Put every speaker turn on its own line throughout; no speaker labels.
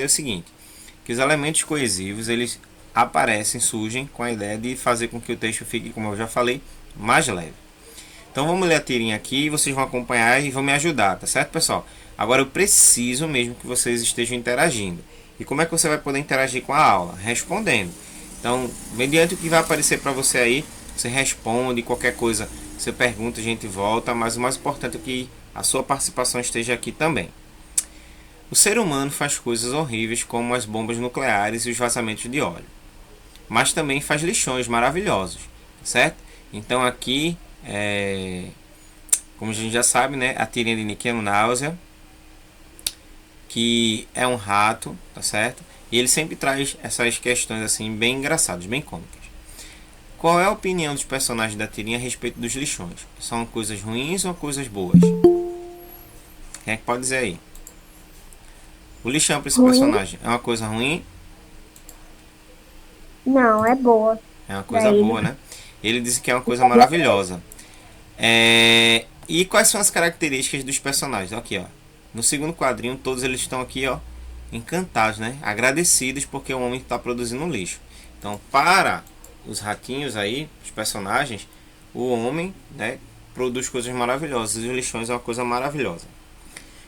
É o seguinte, que os elementos coesivos, eles aparecem, surgem com a ideia de fazer com que o texto fique, como eu já falei, mais leve. Então vamos ler a tirinha aqui e vocês vão acompanhar e vão me ajudar, tá certo, pessoal? Agora eu preciso mesmo que vocês estejam interagindo. E como é que você vai poder interagir com a aula? Respondendo. Então, mediante o que vai aparecer para você aí, você responde, qualquer coisa, você pergunta, a gente volta, mas o mais importante é que a sua participação esteja aqui também. O ser humano faz coisas horríveis como as bombas nucleares e os vazamentos de óleo, mas também faz lixões maravilhosos, certo? Então aqui, como a gente já sabe, né, a tirinha de Niqueno Náusea, que é um rato, tá certo? E ele sempre traz essas questões assim bem engraçadas, bem cômicas. Qual é a opinião dos personagens da tirinha a respeito dos lixões? São coisas ruins ou coisas boas? Quem é que pode dizer aí? O lixão para esse
Ruim?
personagem é uma coisa ruim?
Não, é boa
É uma
pra
coisa
ele.
boa, né? Ele disse que é uma coisa maravilhosa. E quais são as características dos personagens? Aqui, ó. No segundo quadrinho, todos eles estão aqui, ó, encantados, né? Agradecidos porque o homem está produzindo lixo. Então, para os ratinhos aí, os personagens, o homem, né, produz coisas maravilhosas. E os lixões é uma coisa maravilhosa.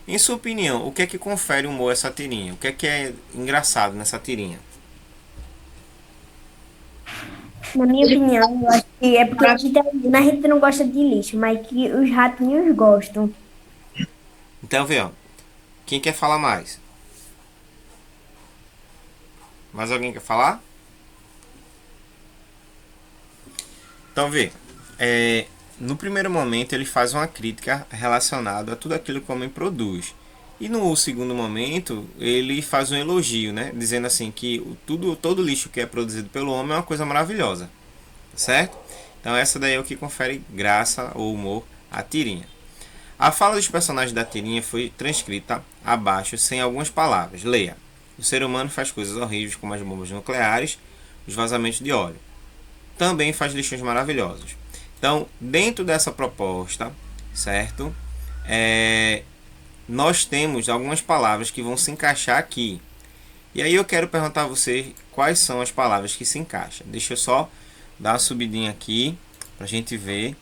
Em sua opinião, o que é que confere humor a essa tirinha? O que é engraçado nessa tirinha?
Na minha opinião, eu acho que é porque a gente não gosta de lixo, mas que os ratinhos gostam.
Então, vê, ó. Quem quer falar mais? Mais alguém quer falar? Então, vê. No primeiro momento, ele faz uma crítica relacionada a tudo aquilo que o homem produz. E no segundo momento, ele faz um elogio, né? Dizendo assim que todo lixo que é produzido pelo homem é uma coisa maravilhosa. Certo? Então, essa daí é o que confere graça ou humor à tirinha. A fala dos personagens da tirinha foi transcrita abaixo sem algumas palavras. Leia. O ser humano faz coisas horríveis como as bombas nucleares, os vazamentos de óleo. Também faz lixões maravilhosos. Então, dentro dessa proposta, certo? Nós temos algumas palavras que vão se encaixar aqui. E aí eu quero perguntar a você quais são as palavras que se encaixam. Deixa eu só dar uma subidinha aqui para a gente ver.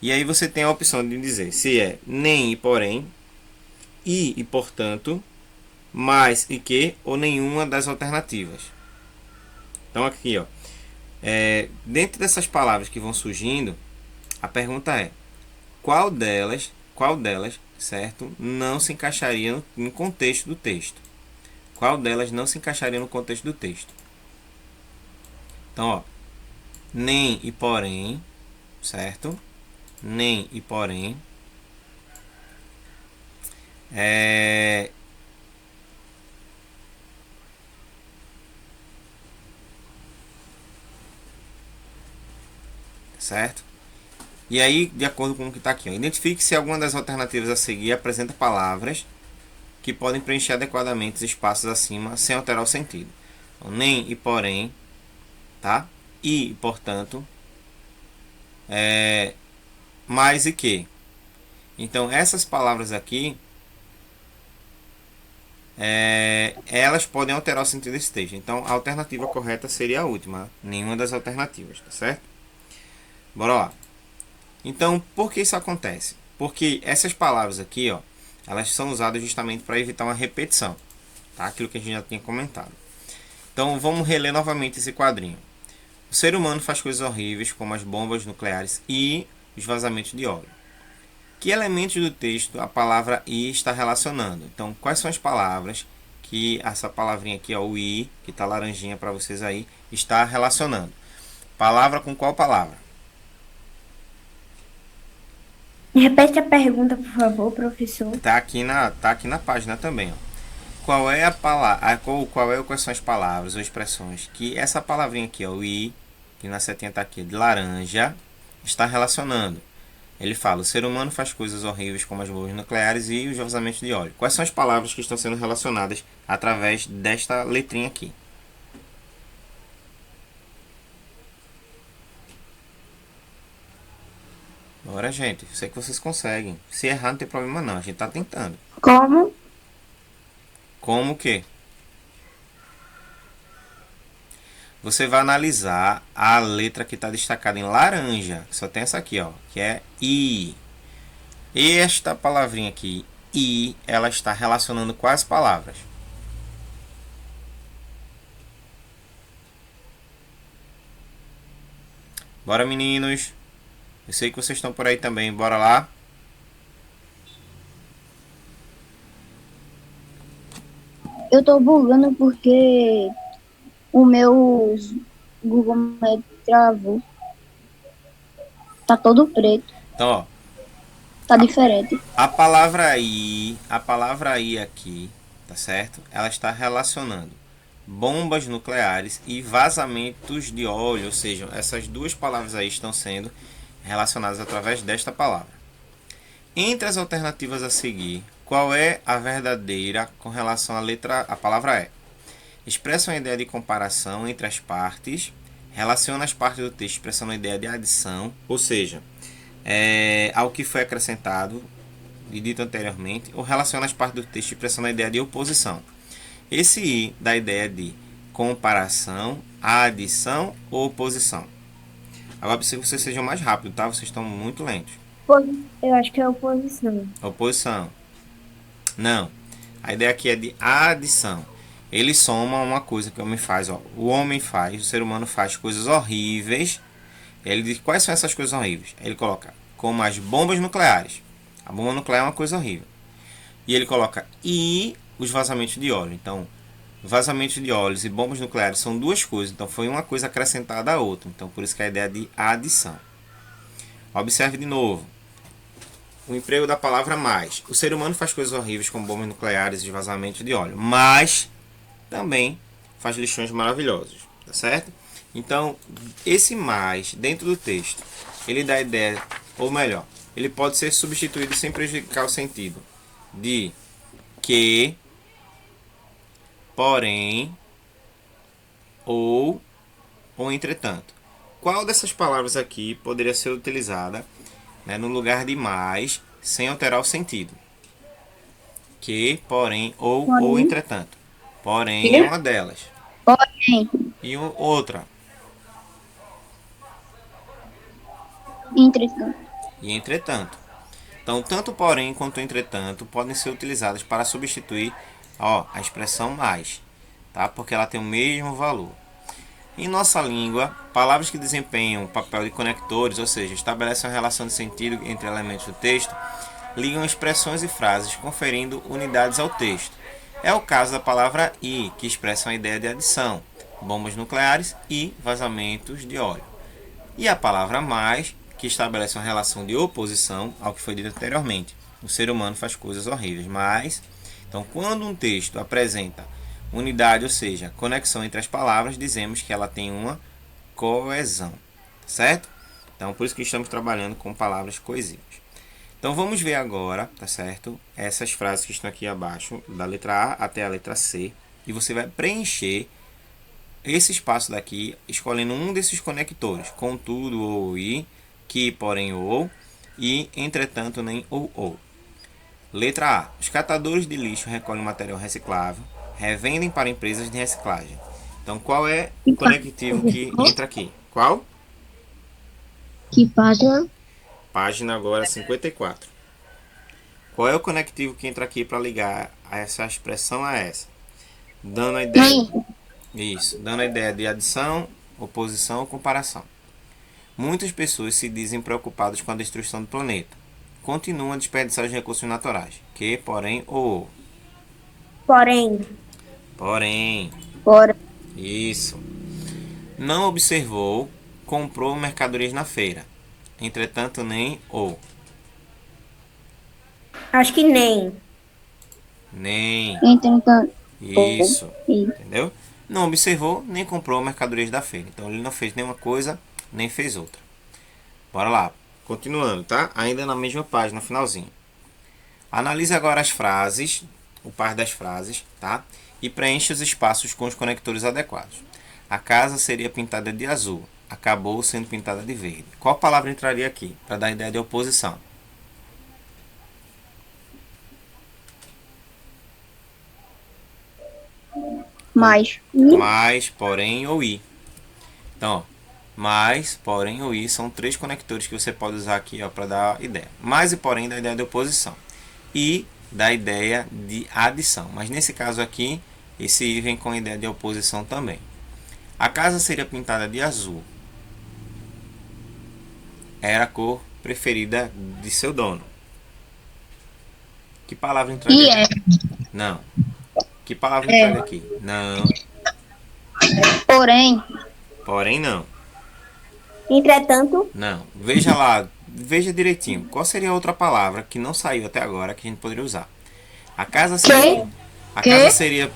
E aí você tem a opção de dizer se é nem e porém, e portanto, mais e que ou nenhuma das alternativas. Então aqui, ó, dentro dessas palavras que vão surgindo, a pergunta é qual delas, certo, não se encaixaria no contexto do texto? Qual delas não se encaixaria no contexto do texto? Então, ó, nem e porém, certo? Nem e porém, é, certo? E aí, de acordo com o que está aqui, ó, identifique se alguma das alternativas a seguir apresenta palavras que podem preencher adequadamente os espaços acima sem alterar o sentido. Então, nem e porém, tá? E, portanto, mais e que. Então, essas palavras aqui, elas podem alterar o sentido desse texto. Então, a alternativa correta seria a última. Nenhuma das alternativas, tá certo? Bora lá. Então, por que isso acontece? Porque essas palavras aqui, ó, elas são usadas justamente para evitar uma repetição, tá? Aquilo que a gente já tinha comentado. Então, vamos reler novamente esse quadrinho. O ser humano faz coisas horríveis, como as bombas nucleares e os vazamentos de óleo. Que elementos do texto a palavra "e" está relacionando? Então, quais são as palavras que essa palavrinha aqui, ó, o "i", que está laranjinha para vocês aí, está relacionando? Palavra com qual palavra?
Repete a pergunta, por favor, professor.
Tá aqui na página também, ó. Qual é a palavra, quais são as palavras ou expressões que essa palavrinha aqui, ó, o "i", que na setinha está aqui, de laranja, está relacionando? Ele fala, o ser humano faz coisas horríveis como as bombas nucleares e os vazamentos de óleo. Quais são as palavras que estão sendo relacionadas através desta letrinha aqui? Bora, gente. Sei que vocês conseguem. Se errar, não tem problema não. A gente tá tentando.
Como?
Como o quê? você vai analisar a letra que está destacada em laranja, que só tem essa aqui, ó, que é I. Esta palavrinha aqui, I, ela está relacionando quais palavras? Bora, meninos. Eu sei que vocês estão por aí também. Bora lá.
Eu tô bugando porque o meu Google Maps travou. Tá todo preto.
Então, ó,
Tá diferente.
a palavra I aqui, tá certo? Ela está relacionando bombas nucleares e vazamentos de óleo, ou seja, essas duas palavras aí estão sendo relacionadas através desta palavra. Entre as alternativas a seguir, qual é a verdadeira com relação à palavra E? Expressa uma ideia de comparação entre as partes, relaciona as partes do texto expressando uma ideia de adição, ou seja, ao que foi acrescentado e dito anteriormente, ou relaciona as partes do texto expressando a ideia de oposição. Esse I dá a ideia de comparação, adição ou oposição. Agora preciso que vocês sejam mais rápidos, tá? Vocês estão muito lentos.
Eu acho que é oposição.
Oposição. Não. A ideia aqui é de adição. Ele soma uma coisa que o homem faz. Ó. O homem faz, o ser humano faz coisas horríveis. Ele diz quais são essas coisas horríveis. Ele coloca como as bombas nucleares. A bomba nuclear é uma coisa horrível. E ele coloca e os vazamentos de óleo. Então, vazamentos de óleos e bombas nucleares são duas coisas. Então, foi uma coisa acrescentada à outra. Então, por isso que é a ideia de adição. Observe de novo. O emprego da palavra mais. O ser humano faz coisas horríveis como bombas nucleares e vazamentos de óleo. Mas também faz lições maravilhosas. Tá certo? Então, esse mais dentro do texto, ele dá a ideia, ou melhor, ele pode ser substituído sem prejudicar o sentido de que, porém, ou entretanto. Qual dessas palavras aqui poderia ser utilizada, né, no lugar de mais, sem alterar o sentido? Que, porém, ou entretanto. Porém é uma delas.
Porém,
E outra.
entretanto.
E entretanto. Então, tanto porém quanto entretanto podem ser utilizadas para substituir, ó, a expressão mais, tá? Porque ela tem o mesmo valor. Em nossa língua, palavras que desempenham o papel de conectores, ou seja, estabelecem uma relação de sentido entre elementos do texto, ligam expressões e frases, conferindo unidades ao texto. É o caso da palavra e, que expressa uma ideia de adição, bombas nucleares e vazamentos de óleo. E a palavra mais, que estabelece uma relação de oposição ao que foi dito anteriormente. O ser humano faz coisas horríveis, mas... Então, quando um texto apresenta unidade, ou seja, conexão entre as palavras, dizemos que ela tem uma coesão, certo? Então, por isso que estamos trabalhando com palavras coesivas. Então, vamos ver agora, tá certo? Essas frases que estão aqui abaixo, da letra A até a letra C, e você vai preencher esse espaço daqui, escolhendo um desses conectores, contudo ou e, que, porém ou, e, entretanto, nem ou. Letra A. Os catadores de lixo recolhem material reciclável, revendem para empresas de reciclagem. Então, qual é o conectivo que entra aqui? Qual?
Que página?
Página agora 54. Qual é o conectivo que entra aqui para ligar essa expressão a essa? Dando a ideia. Isso, dando a ideia de adição, oposição ou comparação. Muitas pessoas se dizem preocupadas com a destruição do planeta. Continuam a desperdiçar os recursos naturais. Que, porém, ou.
Porém,
Porém.
Fora.
Isso. Não observou, comprou mercadorias na feira. Entretanto, nem ou.
acho que nem.
Nem.
Entretanto.
Isso.
E
Entendeu? Não observou, nem comprou mercadorias da feira. Então, ele não fez nenhuma coisa, nem fez outra. Bora lá. Continuando, tá? Ainda na mesma página, no finalzinho. Analise agora as frases, o par das frases, tá? E preencha os espaços com os conectores adequados. A casa seria pintada de azul, acabou sendo pintada de verde. Qual palavra entraria aqui para dar a ideia de oposição?
mais.
Mais, porém ou i. Então, ó, mas, porém ou e são três conectores que você pode usar aqui para dar ideia. Mais e porém da ideia de oposição. E da ideia de adição. Mas nesse caso aqui, esse i vem com a ideia de oposição também. A casa seria pintada de azul. Era a cor preferida de seu dono. Que palavra entraria aqui? Não. Que palavra entraria aqui? Não.
Porém,
Porém, não.
Entretanto,
Não. Veja lá. Veja direitinho. Qual seria a outra palavra que não saiu até agora que a gente poderia usar? A casa seria... A casa seria...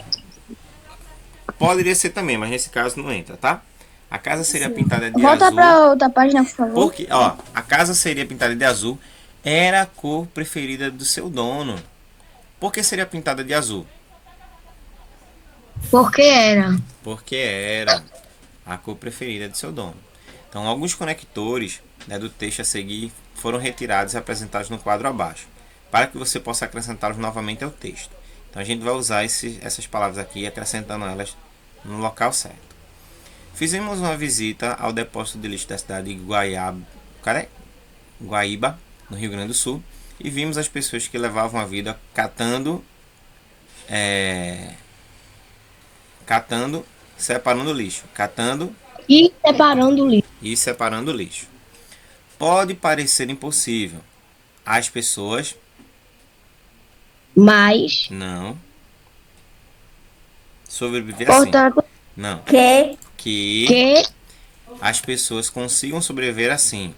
Poderia ser também, mas nesse caso não entra, tá? A casa seria pintada de
volta
azul.
pra outra página, por favor.
Porque, ó, a casa seria pintada de azul. Era a cor preferida do seu dono. Por que seria pintada de azul?
Porque era.
Porque era a cor preferida de seu dono. Então, alguns conectores, né, do texto a seguir foram retirados e apresentados no quadro abaixo, para que você possa acrescentá-los novamente ao texto. Então, a gente vai usar essas palavras aqui, acrescentando elas no local certo. Fizemos uma visita ao depósito de lixo da cidade de Guaíba, no Rio Grande do Sul, e vimos as pessoas que levavam a vida catando, separando lixo. Catando
E separando o lixo.
e separando lixo. Pode parecer impossível. As pessoas
Mas,
não sobreviver assim.
portanto,
Não.
que
Que as pessoas consigam sobreviver assim.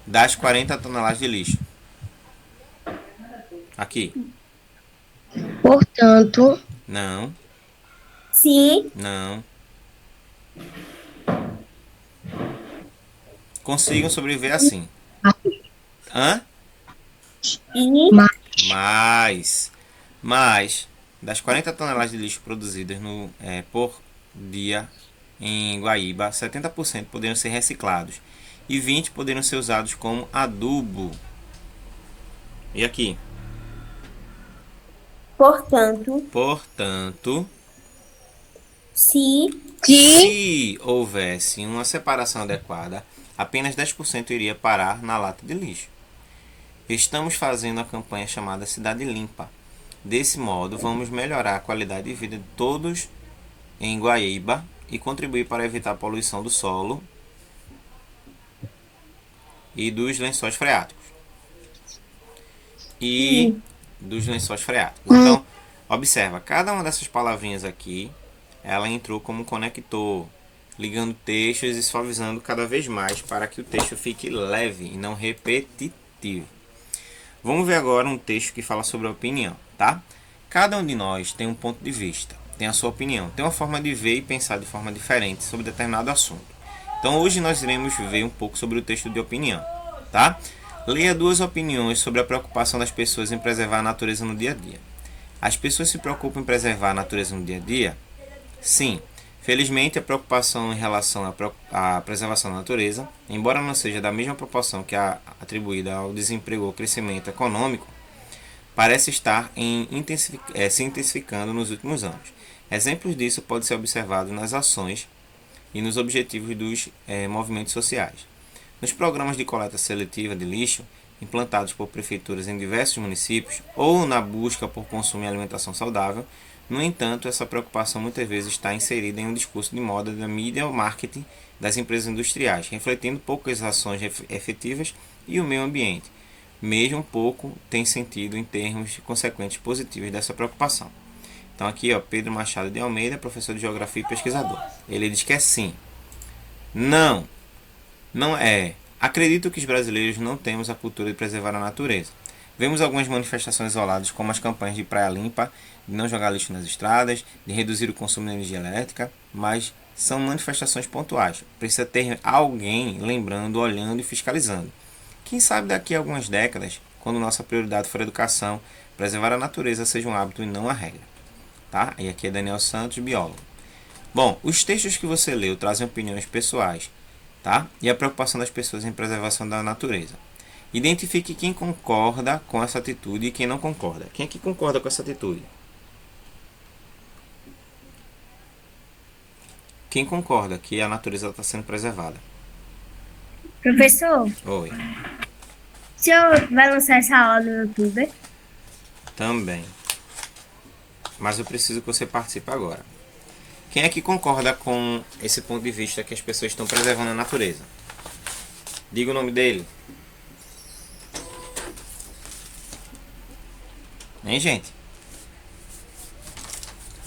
Das 40 toneladas de lixo. Aqui.
portanto,
Não.
se
Não. Consigam sobreviver assim. Hã?
e
Mas das 40 toneladas de lixo produzidas por dia em Guaíba, 70% poderiam ser reciclados e 20% poderiam ser usados como adubo. E aqui? Portanto,
se
se houvesse uma separação adequada, apenas 10% iria parar na lata de lixo. Estamos fazendo a campanha chamada Cidade Limpa. Desse modo, vamos melhorar a qualidade de vida de todos em Guaíba e contribuir para evitar a poluição do solo e dos lençóis freáticos. Então, observa, cada uma dessas palavrinhas aqui, ela entrou como conector, ligando textos e suavizando cada vez mais para que o texto fique leve e não repetitivo. Vamos ver agora um texto que fala sobre a opinião, tá? Cada um de nós tem um ponto de vista, tem a sua opinião, tem uma forma de ver e pensar de forma diferente sobre determinado assunto. Então hoje nós iremos ver um pouco sobre o texto de opinião, tá? Leia duas opiniões sobre a preocupação das pessoas em preservar a natureza no dia a dia. As pessoas se preocupam em preservar a natureza no dia a dia? Sim. Felizmente, a preocupação em relação à preservação da natureza, embora não seja da mesma proporção que a atribuída ao desemprego ou crescimento econômico, parece estar se intensificando nos últimos anos. Exemplos disso podem ser observados nas ações e nos objetivos dos movimentos sociais. Nos programas de coleta seletiva de lixo, implantados por prefeituras em diversos municípios, ou na busca por consumo e alimentação saudável, no entanto, essa preocupação muitas vezes está inserida em um discurso de moda da mídia ou marketing das empresas industriais, refletindo poucas ações efetivas e o meio ambiente. Mesmo pouco tem sentido em termos de consequências positivas dessa preocupação. Então aqui, ó, Pedro Machado de Almeida, professor de Geografia e pesquisador. Ele diz que é sim. Não é. Acredito que os brasileiros não temos a cultura de preservar a natureza. Vemos algumas manifestações isoladas, como as campanhas de praia limpa, de não jogar lixo nas estradas, de reduzir o consumo de energia elétrica, mas são manifestações pontuais. Precisa ter alguém lembrando, olhando e fiscalizando. Quem sabe daqui a algumas décadas, quando nossa prioridade for a educação, preservar a natureza seja um hábito e não a regra. Tá? E aqui é Daniel Santos, biólogo. Bom, os textos que você leu trazem opiniões pessoais, tá? E a preocupação das pessoas em preservação da natureza. Identifique quem concorda com essa atitude e quem não concorda. Quem é que concorda com essa atitude? Quem concorda que a natureza está sendo preservada?
Professor,
Oi.
o senhor vai lançar essa aula no YouTube?
Também. Mas eu preciso que você participe agora. Quem é que concorda com esse ponto de vista que as pessoas estão preservando a natureza? Diga o nome dele. Hein, gente?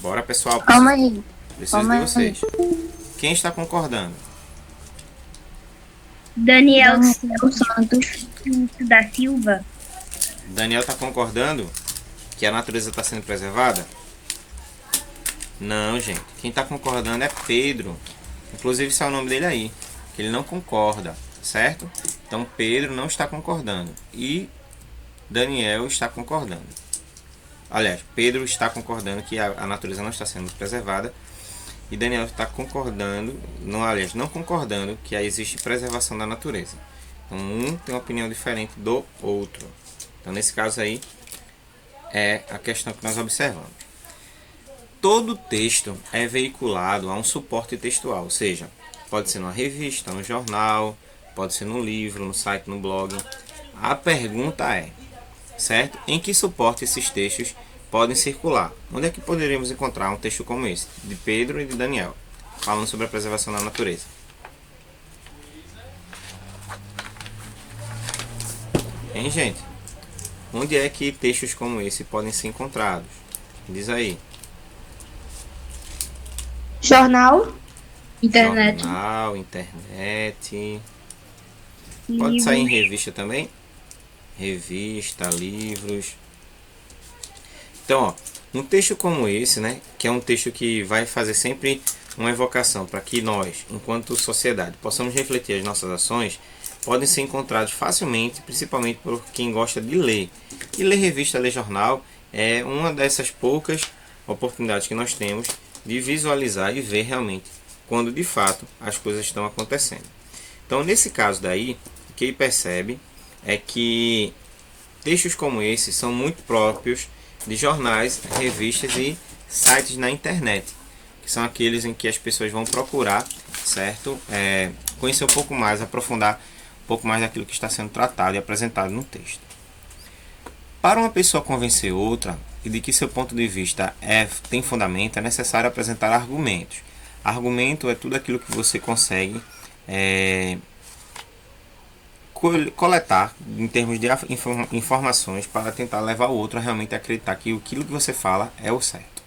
Bora, pessoal.
Calma aí.
Preciso
Calma
de
aí.
vocês. Quem está concordando?
Daniel
Daniel Santos.
da Silva.
Daniel está concordando que a natureza está sendo preservada? Não, gente. Quem está concordando é Pedro. Inclusive, esse é o nome dele aí. Que ele não concorda, certo? Então, Pedro não está concordando. E Daniel está concordando. Aliás, Pedro está concordando que a natureza não está sendo preservada. E Daniel está concordando, não, aliás, não concordando que existe preservação da natureza. Então, um tem uma opinião diferente do outro. Então, nesse caso aí, é a questão que nós observamos. Todo texto é veiculado a um suporte textual, ou seja, pode ser numa revista, no jornal, pode ser no livro, no site, no blog. A pergunta é, certo? Em que suporte esses textos podem circular? Onde é que poderíamos encontrar um texto como esse, de Pedro e de Daniel, falando sobre a preservação da natureza? Hein, gente? Onde é que textos como esse podem ser encontrados? Diz aí.
Jornal. Internet.
Jornal, internet. Pode sair em revista também? Revista, livros. Então, ó, um texto como esse, né, que é um texto que vai fazer sempre uma evocação para que nós, enquanto sociedade, possamos refletir as nossas ações, podem ser encontrados facilmente, principalmente por quem gosta de ler. E ler revista, ler jornal é uma dessas poucas oportunidades que nós temos de visualizar e ver realmente quando de fato as coisas estão acontecendo. Então, nesse caso daí, o que ele percebe é que textos como esse são muito próprios de jornais, revistas e sites na internet, que são aqueles em que as pessoas vão procurar, certo? Conhecer um pouco mais, aprofundar um pouco mais daquilo que está sendo tratado e apresentado no texto. Para uma pessoa convencer outra e de que seu ponto de vista tem fundamento, é necessário apresentar argumentos. Argumento é tudo aquilo que você consegue coletar em termos de informações para tentar levar o outro a realmente acreditar que aquilo que você fala é o certo.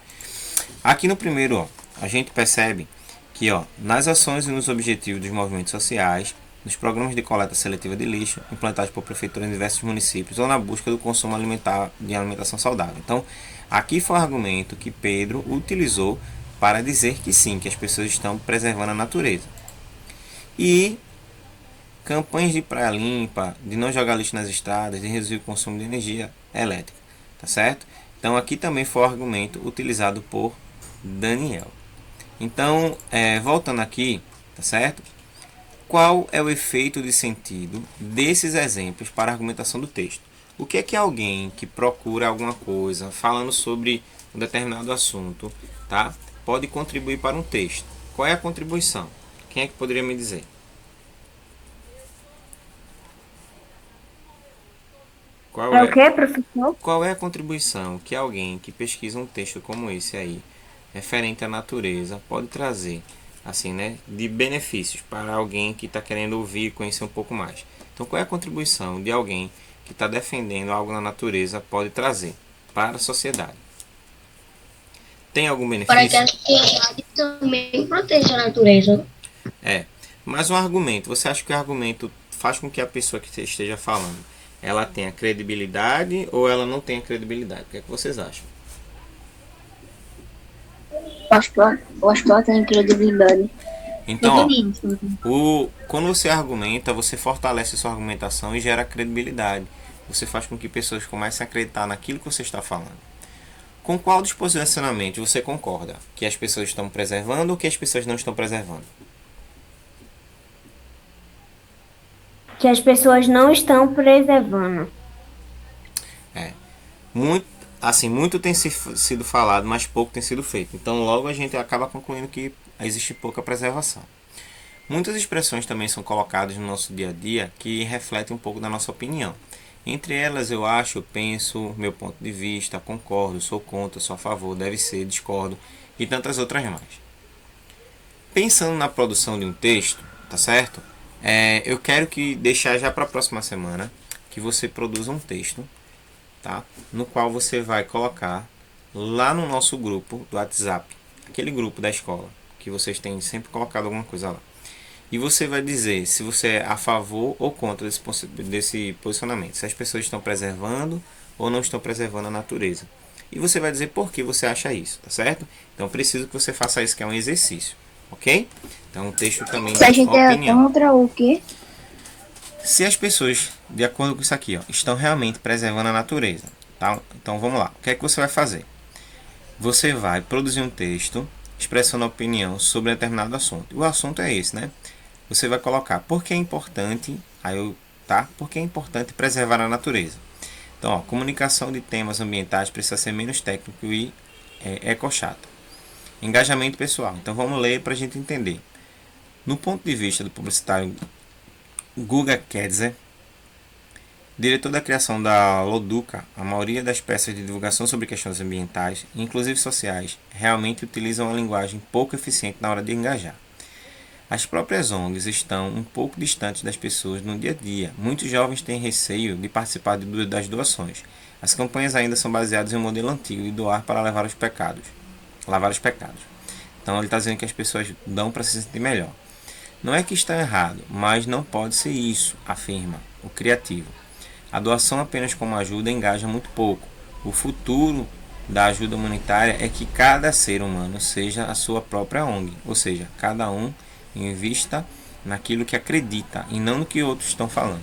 Aqui no primeiro, ó, a gente percebe que, ó, nas ações e nos objetivos dos movimentos sociais, nos programas de coleta seletiva de lixo implantados por prefeituras em diversos municípios ou na busca do consumo alimentar de alimentação saudável. Então, aqui foi o argumento que Pedro utilizou para dizer que sim, que as pessoas estão preservando a natureza. E campanhas de praia limpa, de não jogar lixo nas estradas, de reduzir o consumo de energia elétrica, tá certo? Então aqui também foi o argumento utilizado por Daniel. Então, voltando aqui, tá certo? Qual é o efeito de sentido desses exemplos para a argumentação do texto? O que é que alguém que procura alguma coisa falando sobre um determinado assunto, tá, pode contribuir para um texto? Qual é a contribuição? Quem é que poderia me dizer?
É o que, professor?
Qual é a contribuição que alguém que pesquisa um texto como esse aí, referente à natureza, pode trazer, assim, né, de benefícios para alguém que está querendo ouvir e conhecer um pouco mais? Então, qual é a contribuição de alguém que está defendendo algo na natureza pode trazer para a sociedade? Tem algum benefício?
Para que a sociedade também proteja a natureza.
Mas um argumento, você acha que o argumento faz com que a pessoa que esteja falando, ela tenha credibilidade ou ela não tenha credibilidade? O que é que vocês acham?
Eu acho que ela tem credibilidade.
Então, quando você argumenta, você fortalece a sua argumentação e gera credibilidade. Você faz com que pessoas comecem a acreditar naquilo que você está falando. Com qual dos posicionamentos você concorda? Que as pessoas estão preservando ou que as pessoas não estão preservando?
Que as pessoas não estão preservando.
assim, muito tem sido falado, mas pouco tem sido feito. Então, logo a gente acaba concluindo que existe pouca preservação. Muitas expressões também são colocadas no nosso dia a dia que refletem um pouco da nossa opinião. Entre elas, eu acho, eu penso, meu ponto de vista, concordo, sou contra, sou a favor, deve ser, discordo e tantas outras mais. Pensando na produção de um texto, tá certo? Eu quero que deixar já para a próxima semana que você produza um texto, tá? No qual você vai colocar lá no nosso grupo do WhatsApp, aquele grupo da escola que vocês têm sempre colocado alguma coisa lá. E você vai dizer se você é a favor ou contra desse posicionamento, se as pessoas estão preservando ou não estão preservando a natureza. E você vai dizer por que você acha isso, tá certo? Então preciso que você faça isso, que é um exercício, ok? Então o texto também
Se a gente é
opinião.
contra o quê?
Se as pessoas, de acordo com isso aqui, ó, estão realmente preservando a natureza, tá? Então vamos lá. O que é que você vai fazer? Você vai produzir um texto expressando opinião sobre determinado assunto. O assunto é esse, né? Você vai colocar por que é importante, por que é importante preservar a natureza. Então, ó, comunicação de temas ambientais precisa ser menos técnico e ecochata. Engajamento pessoal. Então vamos ler para a gente entender. No ponto de vista do publicitário Guga Ketzer, diretor da criação da Loduca, a maioria das peças de divulgação sobre questões ambientais, inclusive sociais, realmente utilizam uma linguagem pouco eficiente na hora de engajar. As próprias ONGs estão um pouco distantes das pessoas no dia a dia. Muitos jovens têm receio de participar das doações. As campanhas ainda são baseadas em um modelo antigo de doar para lavar os pecados. Então ele está dizendo que as pessoas dão para se sentir melhor. Não é que está errado, mas não pode ser isso, afirma o criativo. A doação apenas como ajuda engaja muito pouco. O futuro da ajuda humanitária é que cada ser humano seja a sua própria ONG, ou seja, cada um invista naquilo que acredita e não no que outros estão falando.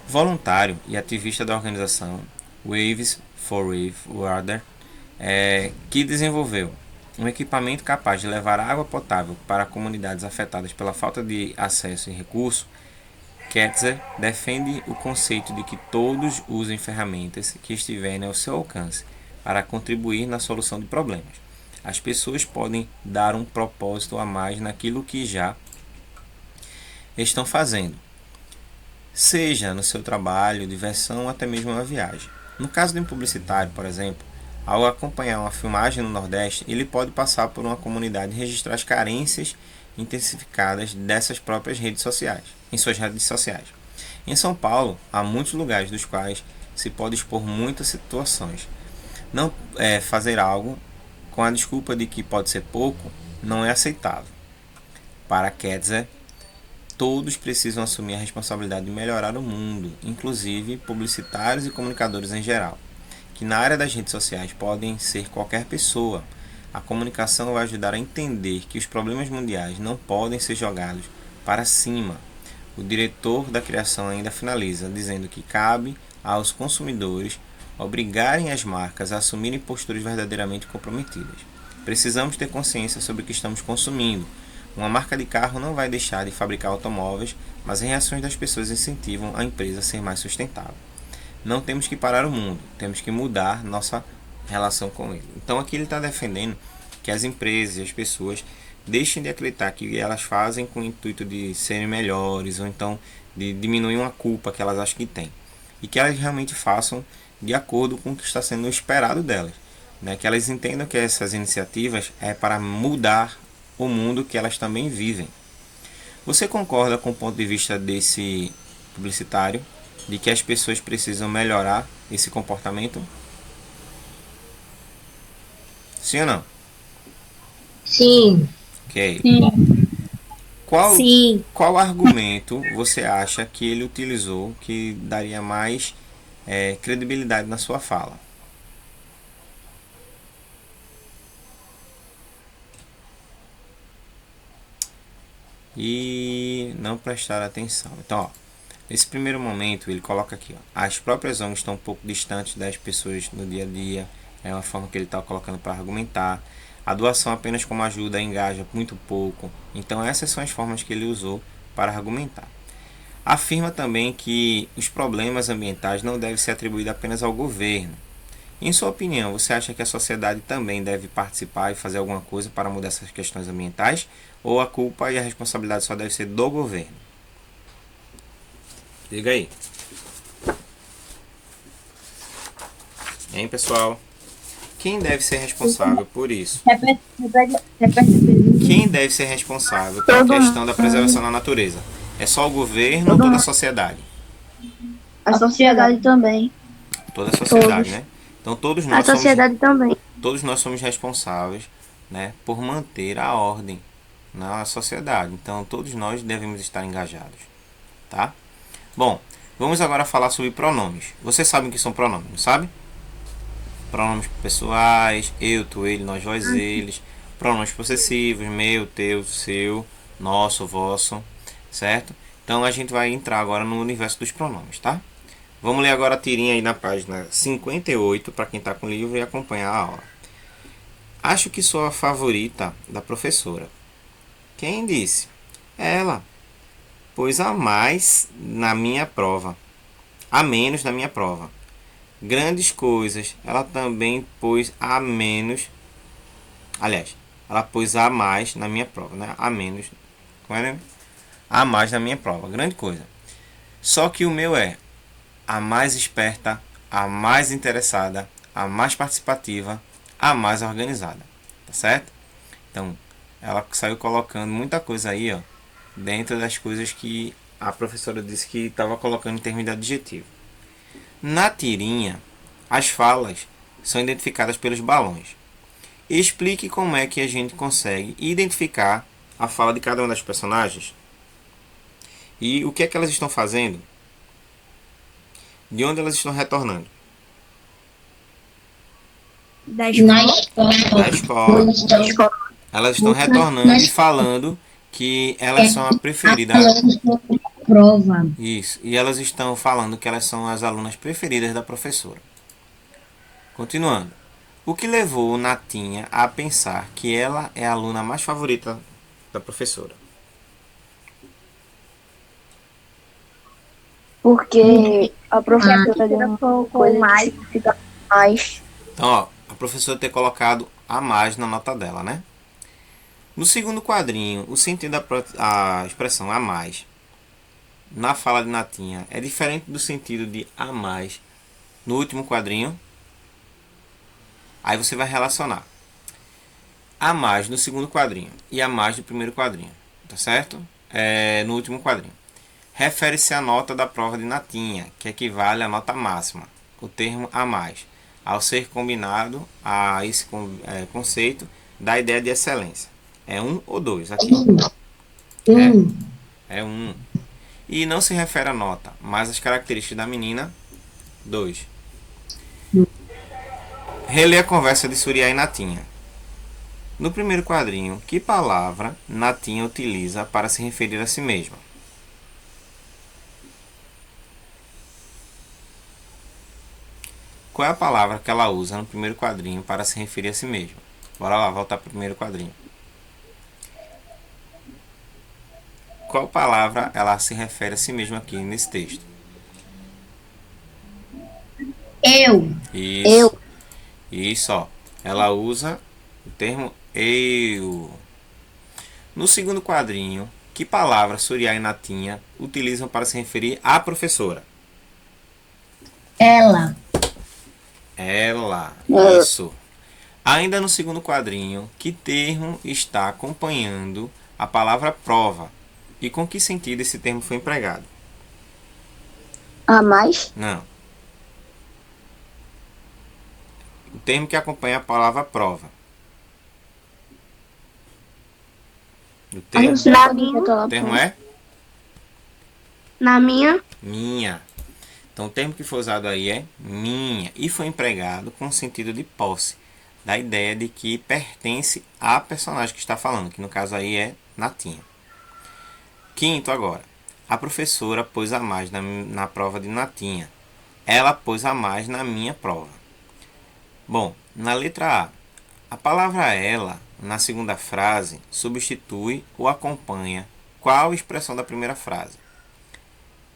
Voluntário e ativista da organização Waves for Wave Water, que desenvolveu um equipamento capaz de levar água potável para comunidades afetadas pela falta de acesso e recurso, Ketzer defende o conceito de que todos usem ferramentas que estiverem ao seu alcance para contribuir na solução de problemas. As pessoas podem dar um propósito a mais naquilo que já estão fazendo, seja no seu trabalho, diversão ou até mesmo uma viagem. No caso de um publicitário, por exemplo, ao acompanhar uma filmagem no Nordeste, ele pode passar por uma comunidade e registrar as carências intensificadas dessas próprias redes sociais, em suas redes sociais. Em São Paulo, há muitos lugares dos quais se pode expor muitas situações. Não fazer algo com a desculpa de que pode ser pouco não é aceitável. Para Ketzer, todos precisam assumir a responsabilidade de melhorar o mundo, inclusive publicitários e comunicadores em geral, que na área das redes sociais podem ser qualquer pessoa. A comunicação vai ajudar a entender que os problemas mundiais não podem ser jogados para cima. O diretor da criação ainda finaliza dizendo que cabe aos consumidores obrigarem as marcas a assumirem posturas verdadeiramente comprometidas. Precisamos ter consciência sobre o que estamos consumindo. Uma marca de carro não vai deixar de fabricar automóveis, mas as reações das pessoas incentivam a empresa a ser mais sustentável. Não temos que parar o mundo, temos que mudar nossa relação com ele. Então aqui ele está defendendo que as empresas e as pessoas deixem de acreditar que elas fazem com o intuito de serem melhores ou então de diminuir uma culpa que elas acham que têm. E que elas realmente façam de acordo com o que está sendo esperado delas. Né? Que elas entendam que essas iniciativas é para mudar o mundo que elas também vivem. Você concorda com o ponto de vista desse publicitário, de que as pessoas precisam melhorar esse comportamento? Sim ou não?
Sim.
Ok.
Sim.
Sim.
Qual argumento você acha que ele utilizou que daria mais credibilidade na sua fala? E não prestar atenção. Então, ó, nesse primeiro momento ele coloca aqui, ó, as próprias ONGs estão um pouco distantes das pessoas no dia a dia. É uma forma que ele está colocando para argumentar. A doação apenas como ajuda engaja muito pouco. Então essas são as formas que ele usou para argumentar. Afirma também que os problemas ambientais não devem ser atribuídos apenas ao governo. Em sua opinião, você acha que a sociedade também deve participar e fazer alguma coisa para mudar essas questões ambientais? Ou a culpa e a responsabilidade só deve ser do governo? Diga aí. Hein, pessoal? Quem deve ser responsável por isso?
Repete.
Quem deve ser responsável pela questão da preservação da natureza? É só o governo ou toda a sociedade?
A sociedade também.
Toda a sociedade, né? Então
A sociedade também.
todos nós somos responsáveis, né, por manter a ordem na sociedade. Então todos nós devemos estar engajados, tá? Bom, vamos agora falar sobre pronomes. Vocês sabem o que são pronomes, não sabe? Pronomes pessoais, eu, tu, ele, nós, vós, eles. Pronomes possessivos, meu, teu, seu, nosso, vosso, certo? Então a gente vai entrar agora no universo dos pronomes, tá? Vamos ler agora a tirinha aí na página 58 para quem está com o livro e acompanhar a aula. Acho que sou a favorita da professora. Quem disse? Ela. Pois há mais na minha prova. Há menos na minha prova. Grandes coisas. Ela também pôs a menos. Aliás, ela pôs a mais na minha prova, né? A menos. Como é? A mais na minha prova. Grande coisa. Só que o meu é a mais esperta, a mais interessada, a mais participativa, a mais organizada. Tá certo? Então, ela saiu colocando muita coisa aí, ó, dentro das coisas que a professora disse que estava colocando em termos de adjetivo. Na tirinha, as falas são identificadas pelos balões. Explique como é que a gente consegue identificar a fala de cada uma das personagens e o que é que elas estão fazendo, de onde elas estão retornando.
Da
Na
escola.
Da
escola.
escola. Elas estão retornando e falando que elas são a preferida.
Prova.
Isso. E elas estão falando que elas são as alunas preferidas da professora. Continuando. O que levou Natinha a pensar que ela é a aluna mais favorita da professora?
Porque a professora deu
Colocou mais.
fica mais.
Então, ó, a professora ter colocado a mais na nota dela, né? No segundo quadrinho, o sentido da expressão a mais na fala de Natinha é diferente do sentido de a mais no último quadrinho. Aí você vai relacionar a mais no segundo quadrinho e a mais no primeiro quadrinho, tá certo? No último quadrinho. Refere-se à nota da prova de Natinha, que equivale à nota máxima, o termo a mais, ao ser combinado a esse conceito da ideia de excelência. É 1 ou 2 aqui. É 1. E não se refere à nota, mas às características da menina. 2. Relê a conversa de Suriá e Natinha. No primeiro quadrinho, que palavra Natinha utiliza para se referir a si mesma? Qual é a palavra que ela usa no primeiro quadrinho para se referir a si mesma? Bora lá, voltar para o primeiro quadrinho. Qual palavra ela se refere a si mesma aqui nesse texto?
Eu.
Isso. Isso, ó. Ela usa o termo eu. No segundo quadrinho, que palavra Suriá e Natinha utilizam para se referir à professora?
Ela.
Ela. Isso. Ainda no segundo quadrinho, que termo está acompanhando a palavra prova? E com que sentido esse termo foi empregado?
A mais?
Não. O termo que acompanha a palavra prova. O termo,
Na minha.
o termo é
Na minha.
minha. Então o termo que foi usado aí é minha. E foi empregado com o sentido de posse. Da ideia de que pertence à personagem que está falando. Que no caso aí é Natinha. Quinto agora. A professora pôs a mais na prova de Natinha. Ela pôs a mais na minha prova. Bom, na letra a palavra ela, na segunda frase, substitui ou acompanha qual expressão da primeira frase?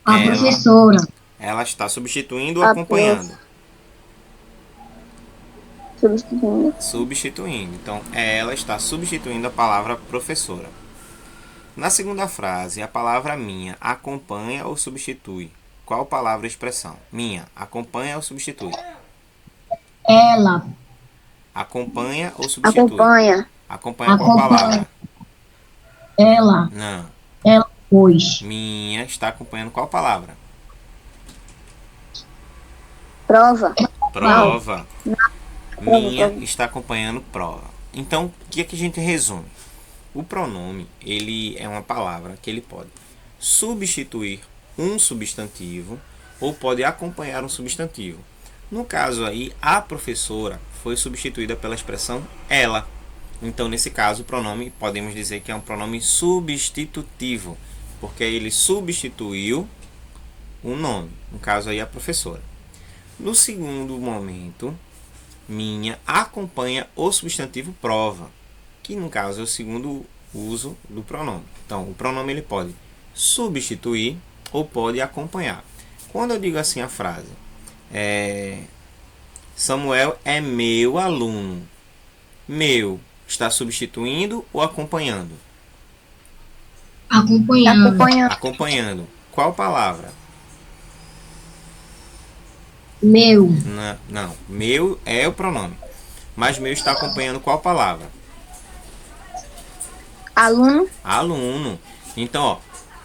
A professora.
Ela está substituindo ou
A
acompanhando?
Substituindo.
Substituindo. Então, ela está substituindo a palavra professora. Na segunda frase, a palavra minha acompanha ou substitui? Qual palavra ou expressão? Minha acompanha ou substitui?
Ela
Acompanha ou substitui?
Acompanha.
Acompanha qual palavra?
ela
Não.
pois.
Minha está acompanhando qual palavra?
Prova.
Prova. Minha
Prova.
está acompanhando prova. Então, o que é que a gente resume? O pronome, ele é uma palavra que ele pode substituir um substantivo ou pode acompanhar um substantivo. No caso aí, a professora foi substituída pela expressão ela. Então, nesse caso, o pronome, podemos dizer que é um pronome substitutivo, porque ele substituiu um nome, no caso aí, a professora. No segundo momento, minha acompanha o substantivo prova, que no caso é o segundo uso do pronome. Então, o pronome ele pode substituir ou pode acompanhar. Quando eu digo assim a frase, Samuel é meu aluno. Meu está substituindo ou acompanhando?
Acompanhando.
Acompanhando.
Acompanhando. Qual palavra?
Meu.
Não. Meu é o pronome. Mas meu está acompanhando qual palavra?
Aluno.
Aluno. Então, ó,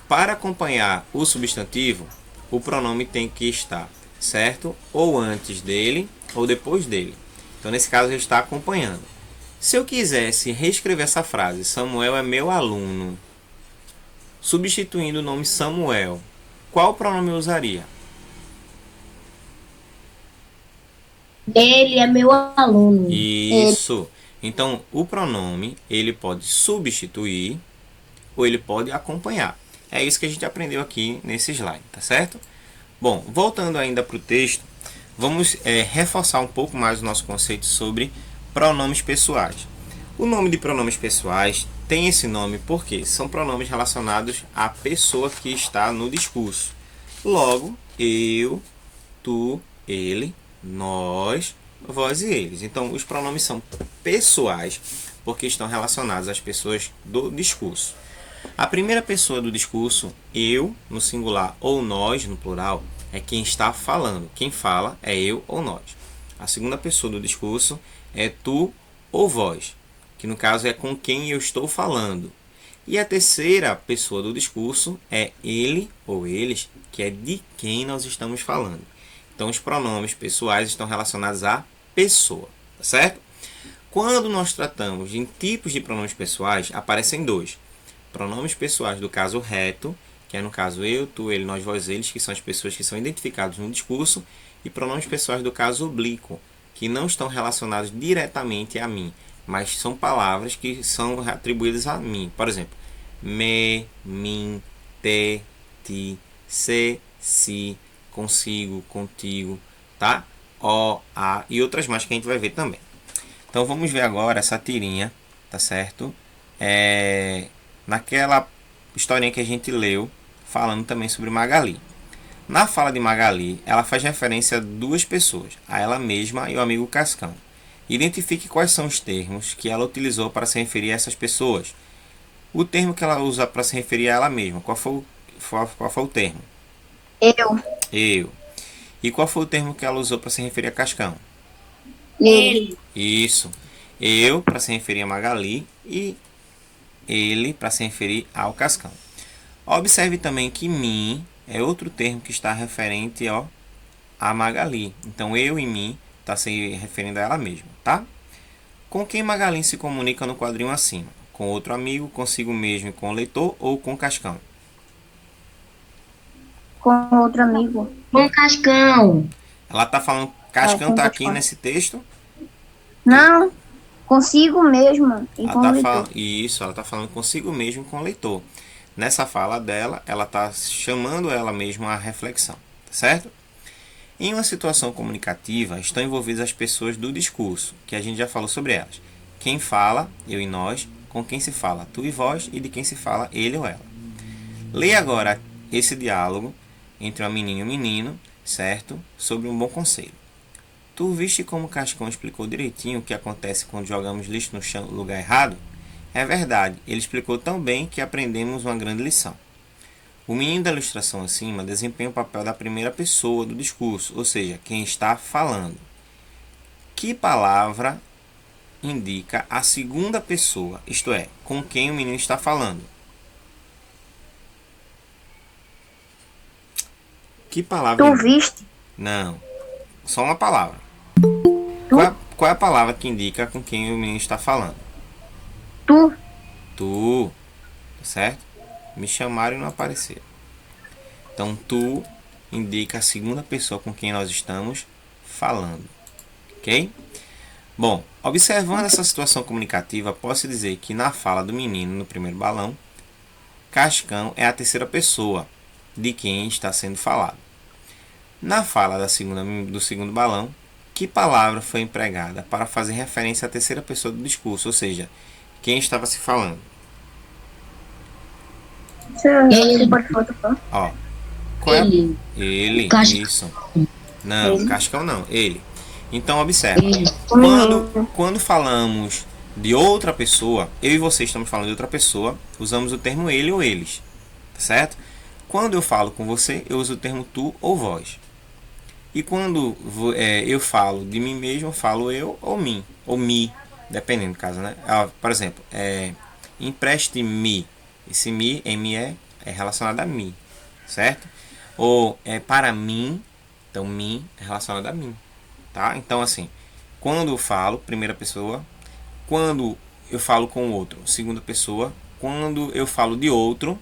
para acompanhar o substantivo, o pronome tem que estar, certo? Ou antes dele, ou depois dele. Então, nesse caso, ele está acompanhando. Se eu quisesse reescrever essa frase, Samuel é meu aluno, substituindo o nome Samuel, qual pronome eu usaria?
Ele é meu aluno.
Isso. Então, o pronome, ele pode substituir ou ele pode acompanhar. É isso que a gente aprendeu aqui nesse slide, tá certo? Bom, voltando ainda para o texto, vamos reforçar um pouco mais o nosso conceito sobre pronomes pessoais. O nome de pronomes pessoais tem esse nome porque são pronomes relacionados à pessoa que está no discurso. Logo, eu, tu, ele, nós, vós e eles. Então, os pronomes são pessoais porque estão relacionados às pessoas do discurso. A primeira pessoa do discurso, eu, no singular, ou nós, no plural, é quem está falando. Quem fala é eu ou nós. A segunda pessoa do discurso é tu ou vós, que no caso é com quem eu estou falando. E a terceira pessoa do discurso é ele ou eles, que é de quem nós estamos falando. Então, os pronomes pessoais estão relacionados à pessoa, tá certo? Quando nós tratamos de tipos de pronomes pessoais, aparecem dois. Pronomes pessoais do caso reto, que é no caso eu, tu, ele, nós, vós, eles, que são as pessoas que são identificadas no discurso, e pronomes pessoais do caso oblíquo, que não estão relacionados diretamente a mim, mas são palavras que são atribuídas a mim. Por exemplo, me, mim, te, ti, se, si, consigo, contigo, tá? O, a e outras mais que a gente vai ver também. Então vamos ver agora essa tirinha, tá certo? Naquela historinha que a gente leu, falando também sobre Magali. Na fala de Magali, ela faz referência a duas pessoas, a ela mesma e o amigo Cascão. Identifique quais são os termos que ela utilizou para se referir a essas pessoas. O termo que ela usa para se referir a ela mesma, qual foi o termo? Eu. E qual foi o termo que ela usou para se referir a Cascão?
Ele.
Isso. Eu para se referir a Magali e ele para se referir ao Cascão. Observe também que mim é outro termo que está referente a Magali. Então, eu e mim está se referindo a ela mesma, tá? Com quem Magali se comunica no quadrinho acima? Com outro amigo, consigo mesmo e com o leitor ou com Cascão?
Com outro amigo.
Com Cascão.
Ela está falando, Cascão está aqui
Cascão.
nesse texto?
Não. Consigo mesmo e com o leitor.
Isso, ela está falando consigo mesmo e com o leitor. Nessa fala dela, ela está chamando ela mesma à reflexão, tá certo? Em uma situação comunicativa, estão envolvidas as pessoas do discurso, que a gente já falou sobre elas. Quem fala, eu e nós, com quem se fala, tu e vós, e de quem se fala, ele ou ela. Leia agora esse diálogo entre uma menina e um menino, certo? Sobre um bom conselho. Tu viste como o Cascão explicou direitinho o que acontece quando jogamos lixo no chão, no lugar errado? É verdade, ele explicou tão bem que aprendemos uma grande lição. O menino da ilustração acima desempenha o papel da primeira pessoa do discurso, ou seja, quem está falando. Que palavra indica a segunda pessoa, isto é, com quem o menino está falando? Que palavra?
Tu viste?
Não, só uma palavra. Qual é a palavra que indica com quem o menino está falando?
Tu.
Tu, certo? Me chamaram e não apareceram. Então, tu indica a segunda pessoa com quem nós estamos falando. Ok? Bom, observando essa situação comunicativa, posso dizer que na fala do menino no primeiro balão, Cascão é a terceira pessoa de quem está sendo falado. Na fala do segundo balão, que palavra foi empregada para fazer referência à terceira pessoa do discurso, ou seja, quem estava se falando?
Você pode fotografiar?
Ó, qual é?
Ele.
Ele,
Cascão.
isso. Não,
Ele.
Cascão não, ele. Então, observa.
Ele.
Quando falamos de outra pessoa, eu e você estamos falando de outra pessoa, usamos o termo ele ou eles, certo? Quando eu falo com você, eu uso o termo tu ou vós. E quando eu falo de mim mesmo, eu falo eu ou mim, ou mi, dependendo do caso, né? Por exemplo, empreste-me. Esse me, me é relacionado a mim, certo? Ou para mim, então mim é relacionado a mim, tá? Então assim, quando eu falo, primeira pessoa, quando eu falo com o outro, segunda pessoa, quando eu falo de outro,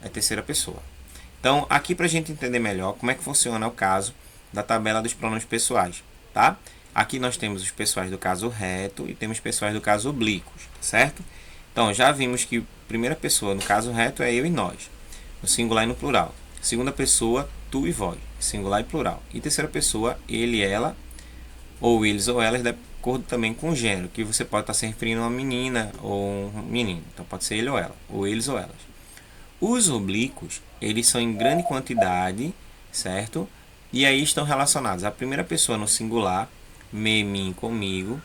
é terceira pessoa. Então, aqui para a gente entender melhor como é que funciona o caso da tabela dos pronomes pessoais, tá? Aqui nós temos os pessoais do caso reto e temos pessoais do caso oblíquos, certo? Então, já vimos que primeira pessoa no caso reto é eu e nós, no singular e no plural. Segunda pessoa, tu e vós, singular e plural. E terceira pessoa, ele, ela, ou eles ou elas, de acordo também com o gênero, que você pode estar se referindo a uma menina ou um menino. Então, pode ser ele ou ela, ou eles ou elas. Os oblíquos, eles são em grande quantidade, certo? E aí estão relacionados a primeira pessoa no singular, me, mim, comigo.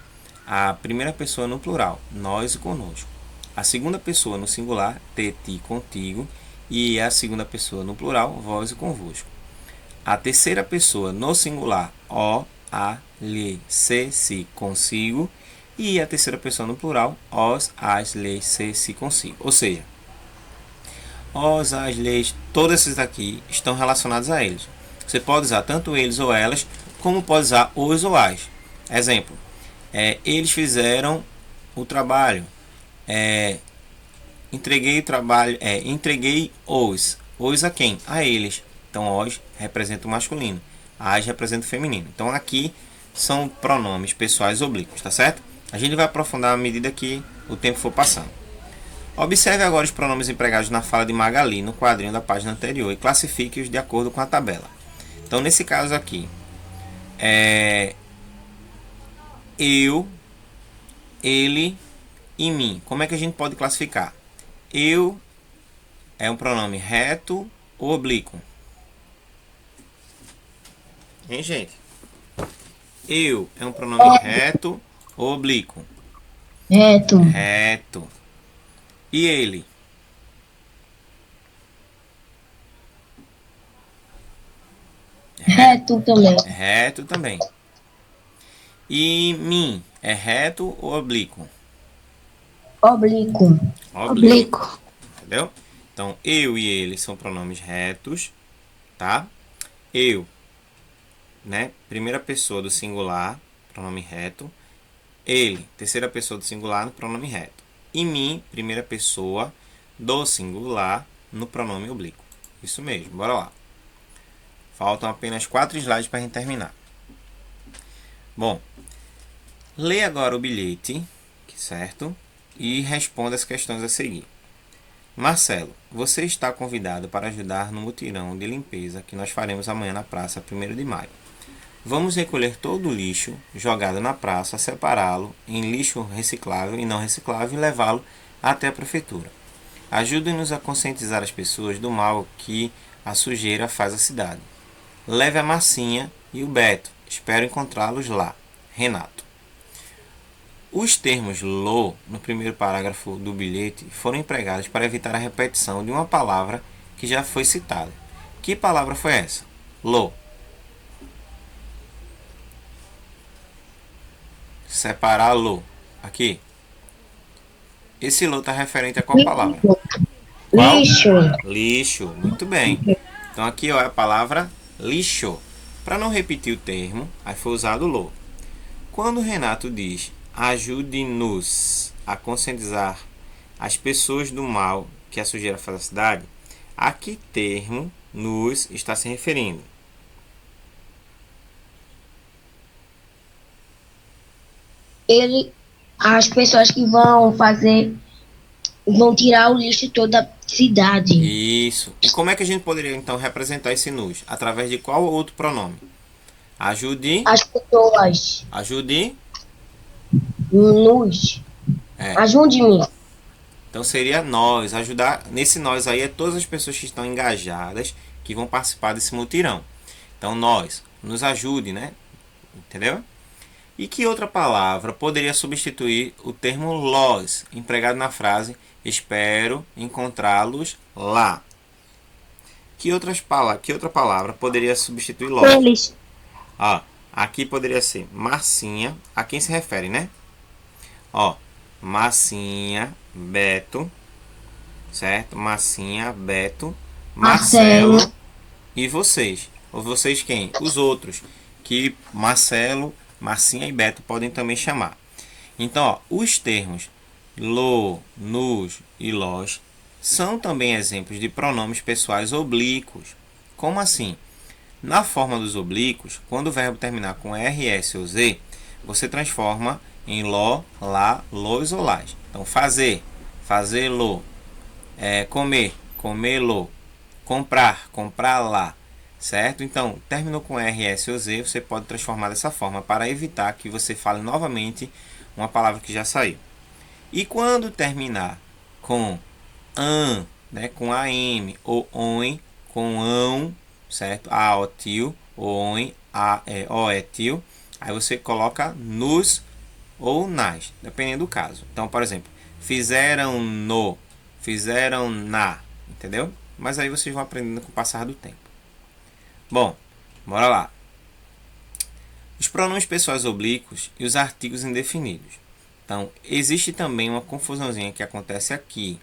A primeira pessoa no plural, nós e conosco. A segunda pessoa no singular, te, ti, contigo. E a segunda pessoa no plural, vós e convosco. A terceira pessoa no singular, o, a, lhe, se, si, consigo. E a terceira pessoa no plural, os, as, lhe, se, si, consigo. Ou seja, os, as, leis, todos esses aqui estão relacionados a eles. Você pode usar tanto eles ou elas, como pode usar os ou as. Exemplo, eles fizeram o trabalho. Entreguei o trabalho. Entreguei os. Os a quem? A eles. Então, os representa o masculino. As representa o feminino. Então, aqui são pronomes pessoais oblíquos, tá certo? A gente vai aprofundar à medida que o tempo for passando. Observe agora os pronomes empregados na fala de Magali, no quadrinho da página anterior, e classifique-os de acordo com a tabela. Então, nesse caso aqui, eu, ele e mim. Como é que a gente pode classificar? Eu é um pronome reto ou oblíquo? Hein, gente? Eu é um pronome reto ou oblíquo?
Reto.
Reto. E ele?
Reto também.
Reto também. E mim é reto ou oblíquo?
Oblíquo.
Oblíquo. Entendeu? Então, eu e ele são pronomes retos, tá? Eu, né? Primeira pessoa do singular, pronome reto. Ele, terceira pessoa do singular, no pronome reto. E mim, primeira pessoa do singular, no pronome oblíquo. Isso mesmo, bora lá. Faltam apenas 4 slides para a gente terminar. Bom, lê agora o bilhete, certo? E responda as questões a seguir. Marcelo, você está convidado para ajudar no mutirão de limpeza que nós faremos amanhã na praça 1º de maio. Vamos recolher todo o lixo jogado na praça, separá-lo em lixo reciclável e não reciclável e levá-lo até a prefeitura. Ajude-nos a conscientizar as pessoas do mal que a sujeira faz à cidade. Leve a Marcinha e o Beto, Espero encontrá-los lá. Renato. Os termos lo no primeiro parágrafo do bilhete foram empregados para evitar a repetição de uma palavra que já foi citada. Que palavra foi essa? Lo. Separar lo. Aqui. Esse lo está referente a qual palavra? Qual?
Lixo.
Lixo. Muito bem. Então aqui ó, é a palavra lixo. Para não repetir o termo, aí foi usado lo. Quando o Renato diz ajude-nos a conscientizar as pessoas do mal que a sujeira faz à cidade, a que termo nos está se referindo?
As pessoas que vão tirar o lixo toda da cidade.
Isso. E como é que a gente poderia então representar esse nos? Através de qual outro pronome? Ajude.
As pessoas
Ajude.
nos.
É.
Ajude-me.
Então seria nós. Ajudar. Nesse nós aí é todas as pessoas que estão engajadas, que vão participar desse mutirão. Então nós. Nos ajude, né? Entendeu? E que outra palavra poderia substituir o termo los, empregado na frase espero encontrá-los lá? Que outra palavra poderia substituir los?
Eles.
Ó, aqui poderia ser Marcinha. A quem se refere, né? Ó, Marcinha, Beto, certo? Marcinha, Beto, Marcelo e vocês. Ou vocês quem? Os outros. Que Marcelo, Marcinha e Beto podem também chamar. Então, ó, os termos lo, nos e los são também exemplos de pronomes pessoais oblíquos. Como assim? Na forma dos oblíquos, quando o verbo terminar com rs ou z, você transforma em lo, lá, los ou las. Então, fazer, fazê-lo, comer, comê-lo, comprar, comprá-la. Certo? Então, terminou com rs ou z, você pode transformar dessa forma para evitar que você fale novamente uma palavra que já saiu. E quando terminar com an, né, com am, ou on, com ão, certo? A, o, tio, on, a, o, tio, aí você coloca nos ou nas, dependendo do caso. Então, por exemplo, fizeram no, fizeram na, entendeu? Mas aí vocês vão aprendendo com o passar do tempo. Bom, bora lá. Os pronomes pessoais oblíquos e os artigos indefinidos. Então, existe também uma confusãozinha que acontece aqui.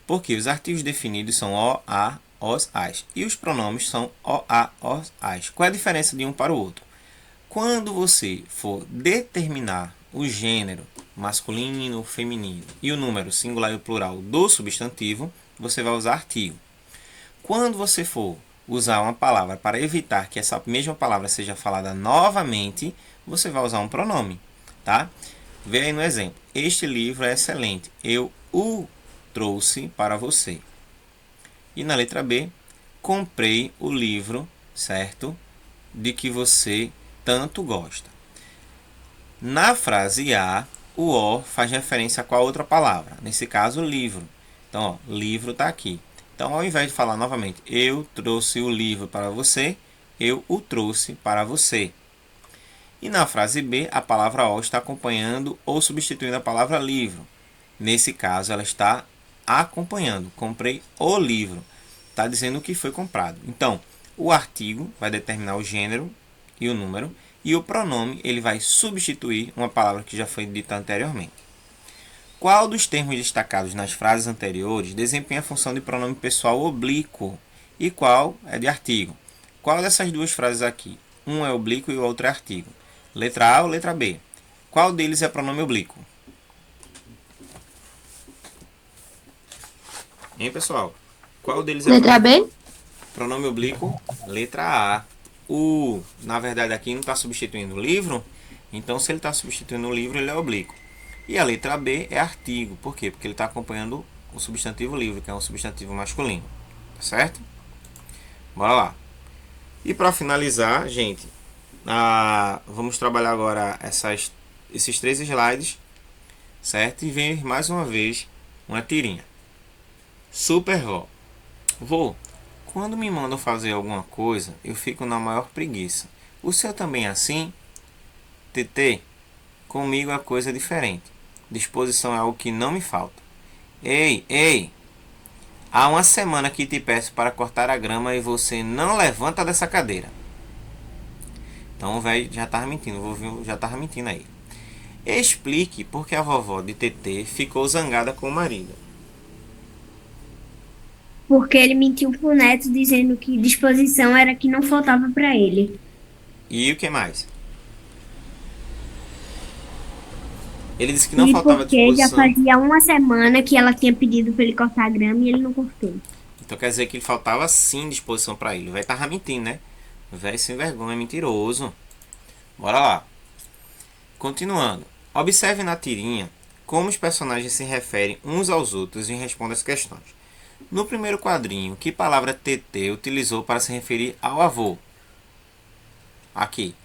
Porque os artigos definidos são o, a, os, as. E os pronomes são o, a, os, as. Qual é a diferença de um para o outro? Quando você for determinar o gênero masculino, feminino e o número singular e plural do substantivo, você vai usar artigo. Quando você for usar uma palavra para evitar que essa mesma palavra seja falada novamente, você vai usar um pronome, tá? Vê aí no exemplo. Este livro é excelente. Eu o trouxe para você. E na letra B, comprei o livro, certo? De que você tanto gosta. Na frase A, o O faz referência a qual outra palavra? Nesse caso, livro. Então, ó, livro está aqui. Então, ao invés de falar novamente, eu trouxe o livro para você, eu o trouxe para você. E na frase B, a palavra o está acompanhando ou substituindo a palavra livro. Nesse caso, ela está acompanhando. Comprei o livro. Está dizendo o que foi comprado. Então, o artigo vai determinar o gênero e o número. E o pronome ele vai substituir uma palavra que já foi dita anteriormente. Qual dos termos destacados nas frases anteriores desempenha a função de pronome pessoal oblíquo e qual é de artigo? Qual dessas duas frases aqui? Um é oblíquo e o outro é artigo. Letra A ou letra B? Qual deles é pronome oblíquo? Hein, pessoal? Qual deles é
Letra B?
pronome oblíquo? Letra A. O, na verdade, aqui não está substituindo o livro, então se ele está substituindo o livro, ele é oblíquo. E a letra B é artigo. Por quê? Porque ele está acompanhando o substantivo livro, que é um substantivo masculino. Tá certo? Bora lá. E para finalizar, gente, vamos trabalhar agora esses 3 slides, certo? E ver mais uma vez uma tirinha. Super vó. Vô, quando me mandam fazer alguma coisa, eu fico na maior preguiça. O seu também é assim? TT, comigo a coisa é diferente. Disposição é algo que não me falta. Ei, ei! Há uma semana que te peço para cortar a grama e você não levanta dessa cadeira. Então o velho já tava mentindo, o vovô já tava mentindo aí. Explique por que a vovó de TT ficou zangada com o marido.
Porque ele mentiu pro neto dizendo que disposição era que não faltava para ele.
E o que mais? Ele disse que não
E
faltava
porque já
disposição.
fazia uma semana que ela tinha pedido para ele cortar a grama e ele não cortou.
Então quer dizer que ele faltava sim disposição para ele. O velho tava mentindo, né? O velho sem vergonha, mentiroso. Bora lá. Continuando. Observe na tirinha como os personagens se referem uns aos outros e respondem as questões. No primeiro quadrinho, que palavra TT utilizou para se referir ao avô? Aqui.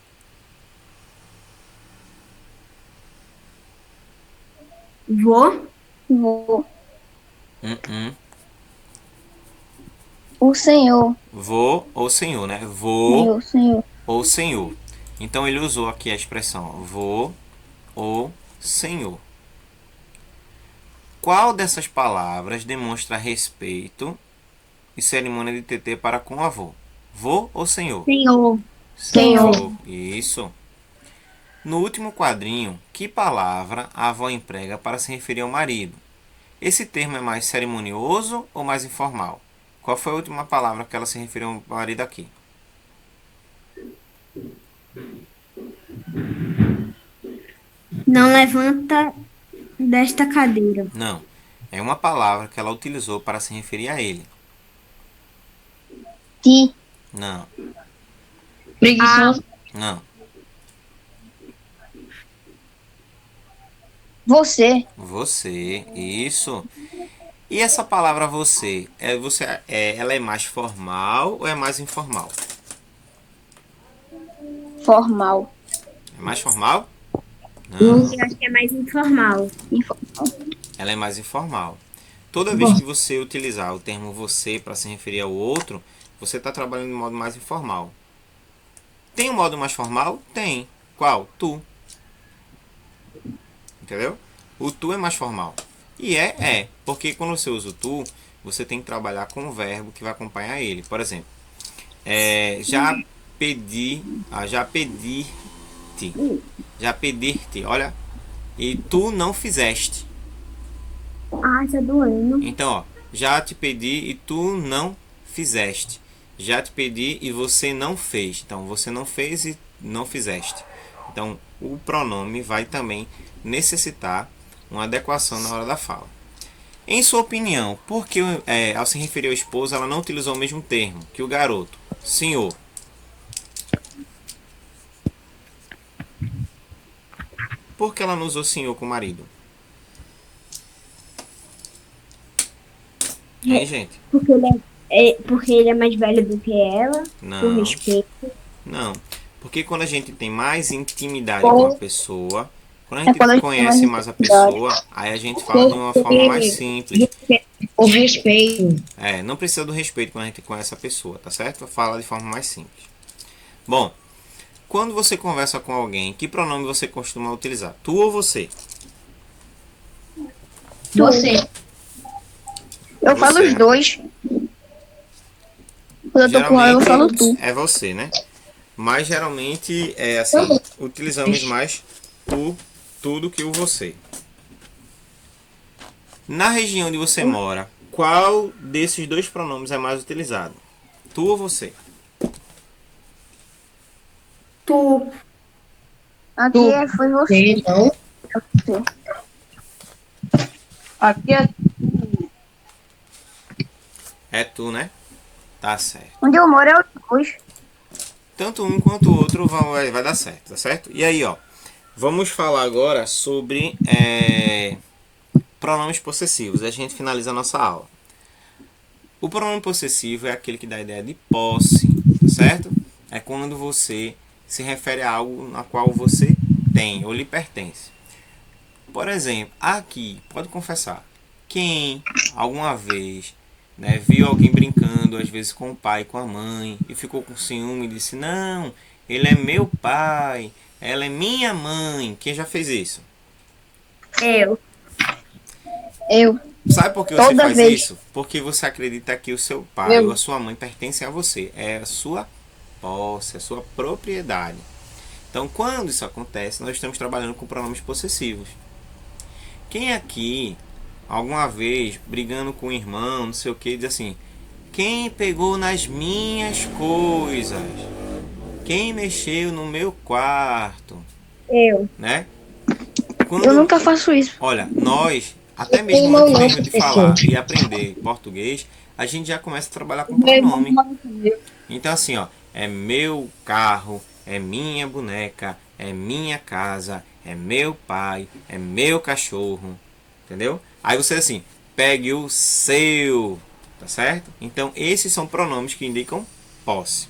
Vô?
Vô.
Uh-uh.
O Senhor.
Vô ou senhor, né? Vô
Meu Senhor.
ou senhor. Então ele usou aqui a expressão vô ou senhor. Qual dessas palavras demonstra respeito e cerimônia de TT para com o avô? Vô ou senhor?
Senhor.
Senhor. Isso. No último quadrinho, que palavra a avó emprega para se referir ao marido? Esse termo é mais cerimonioso ou mais informal? Qual foi a última palavra que ela se referiu ao marido aqui?
Não levanta desta cadeira.
Não. É uma palavra que ela utilizou para se referir a ele.
Ti.
Não.
Preguiçoso.
Não.
Você.
Você. Isso. E essa palavra você, ela é mais formal ou é mais informal?
Formal.
É mais formal? Não.
Eu acho que é mais informal.
Ela é mais informal. Toda vez que você utilizar o termo você para se referir ao outro, você está trabalhando de modo mais informal. Tem um modo mais formal? Tem. Qual? Tu. Entendeu? O tu é mais formal. E é. Porque quando você usa o tu, você tem que trabalhar com o verbo que vai acompanhar ele. Por exemplo, já pedi, já pedir-te. Já pedir-te, olha. E tu não fizeste.
Ah, tá doendo.
Então, ó, já te pedi e tu não fizeste. Já te pedi e você não fez. Então, você não fez e não fizeste. Então, o pronome vai também necessitar uma adequação na hora da fala. Em sua opinião, por que ao se referir ao esposo ela não utilizou o mesmo termo que o garoto? Senhor. Por que ela não usou senhor com o marido? Hein, gente?
Porque ele é mais velho do que ela, por
Não.
respeito.
Não. Porque quando a gente tem mais intimidade com a pessoa, quando a gente
quando a gente
conhece
tem
mais
mais
a pessoa, aí a gente fala de uma forma mais simples.
O respeito.
Não precisa do respeito quando a gente conhece a pessoa, tá certo? Fala de forma mais simples. Bom, quando você conversa com alguém, que pronome você costuma utilizar? Tu ou você?
Você.
Eu falo
Você,
os
né?
dois. Quando eu tô com ela, eu falo tu.
É você, né? Mas geralmente é assim, utilizamos mais tu do que o você. Na região onde você mora, qual desses dois pronomes é mais utilizado? Tu ou você?
Tu.
Aqui foi você.
Então,
Aqui é
É tu, né? Tá certo.
onde eu moro é os dois.
Tanto um quanto o outro vai dar certo, tá certo? E aí, ó, vamos falar agora sobre pronomes possessivos. A gente finaliza a nossa aula. O pronome possessivo é aquele que dá a ideia de posse, tá certo? É quando você se refere a algo na qual você tem ou lhe pertence. Por exemplo, aqui, pode confessar, quem alguma vez viu alguém brincando, às vezes com o pai, com a mãe, e ficou com ciúme e disse, não, ele é meu pai, ela é minha mãe. Quem já fez isso?
Eu.
Eu.
Sabe por que você
Toda
faz
vez.
isso? Porque você acredita que o seu pai
Eu.
ou a sua mãe pertencem a você. É a sua posse, a sua propriedade. Então, quando isso acontece, nós estamos trabalhando com pronomes possessivos. Quem aqui, alguma vez, brigando com o irmão, não sei o que, diz assim: quem pegou nas minhas coisas? Quem mexeu no meu quarto?
Eu.
Né?
Eu
Quando,
nunca faço isso.
olha, nós, até
Tem
mesmo
irmão
antes
não,
mesmo de
professor.
falar e aprender português, a gente já começa a trabalhar com pronome. Então assim, ó, é meu carro, é minha boneca, é minha casa, é meu pai, é meu cachorro, entendeu? Aí você assim, pegue o seu, tá certo? Então esses são pronomes que indicam posse.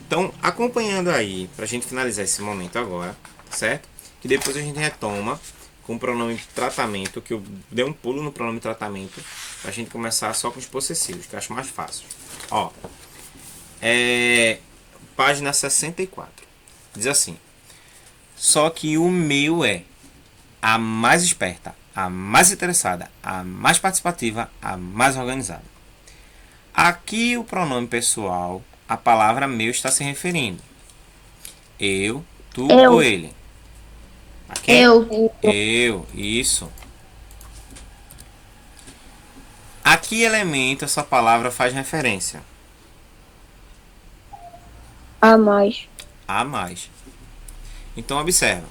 Então acompanhando aí, pra gente finalizar esse momento agora, tá certo? Que depois a gente retoma com o pronome de tratamento, que eu dei um pulo no pronome de tratamento, pra gente começar só com os possessivos, que eu acho mais fácil. Ó, página 64. Diz assim: só que o meu é a mais esperta, a mais interessada, a mais participativa, a mais organizada. Aqui o pronome pessoal, a palavra meu está se referindo. Eu, tu
Eu.
ou ele? A quem? Eu, isso. A que elemento essa palavra faz referência?
A mais.
A mais. Então observa.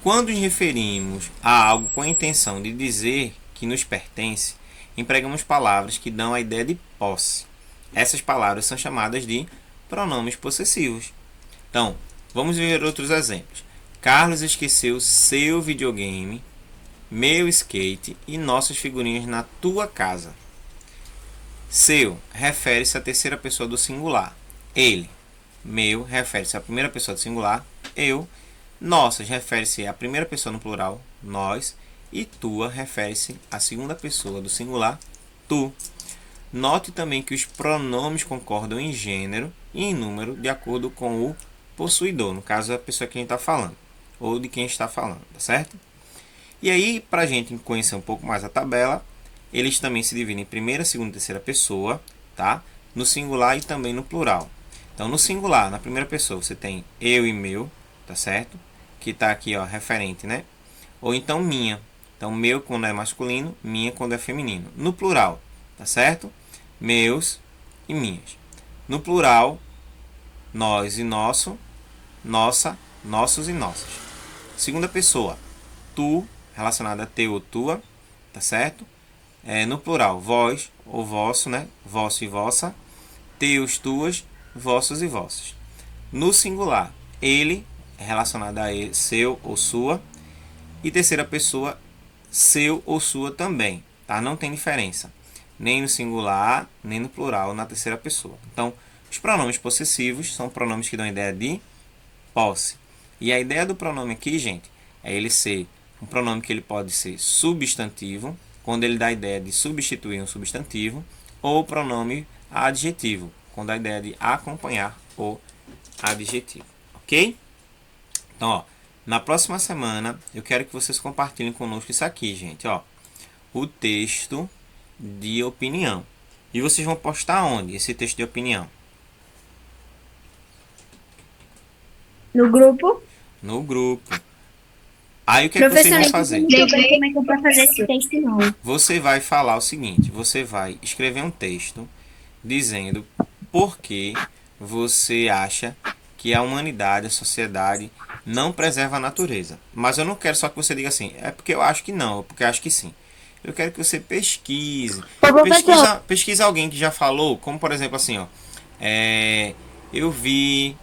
Quando nos referimos a algo com a intenção de dizer que nos pertence, empregamos palavras que dão a ideia de posse. Essas palavras são chamadas de pronomes possessivos. Então, vamos ver outros exemplos. Carlos esqueceu seu videogame, meu skate e nossas figurinhas na tua casa. Seu refere-se à terceira pessoa do singular. Ele. Meu refere-se à primeira pessoa do singular. Eu. Nossas refere-se à primeira pessoa no plural. Nós. E tua refere-se à segunda pessoa do singular. Tu. Note também que os pronomes concordam em gênero e em número de acordo com o possuidor. No caso, a pessoa que a gente está falando. Ou de quem está falando, tá certo? E aí, para a gente conhecer um pouco mais a tabela, eles também se dividem em primeira, segunda e terceira pessoa, tá? No singular e também no plural. Então, no singular, na primeira pessoa, você tem eu e meu, tá certo? Que está aqui, ó, referente, né? Ou então minha. Então, meu quando é masculino, minha quando é feminino. No plural, tá certo? Meus e minhas. No plural, nós e nosso, nossa, nossos e nossas. Segunda pessoa, tu, relacionada a teu ou tua, tá certo? No plural, vós ou vosso, né? Vosso e vossa. Teus, tuas, vossos e vossas. No singular, ele, relacionado a ele, seu ou sua. E terceira pessoa, seu ou sua também, tá? Não tem diferença, nem no singular, nem no plural, na terceira pessoa. Então, os pronomes possessivos são pronomes que dão a ideia de posse. E a ideia do pronome aqui, gente, é ele ser um pronome que ele pode ser substantivo, quando ele dá a ideia de substituir um substantivo, ou pronome adjetivo, quando dá a ideia de acompanhar o adjetivo, ok? Então, ó, na próxima semana, eu quero que vocês compartilhem conosco isso aqui, gente, ó, o texto de opinião. E vocês vão postar onde esse texto de opinião?
No grupo.
No grupo. Aí o que é que vocês vão fazer?
Como é que eu posso fazer esse texto, não?
Você vai falar o seguinte, você vai escrever um texto dizendo por que você acha que a humanidade, a sociedade não preserva a natureza. Mas eu não quero só que você diga assim, é porque eu acho que não, é porque eu acho que sim. Eu quero que você pesquise. Pesquisa alguém que já falou, como por exemplo assim, ó, eu vi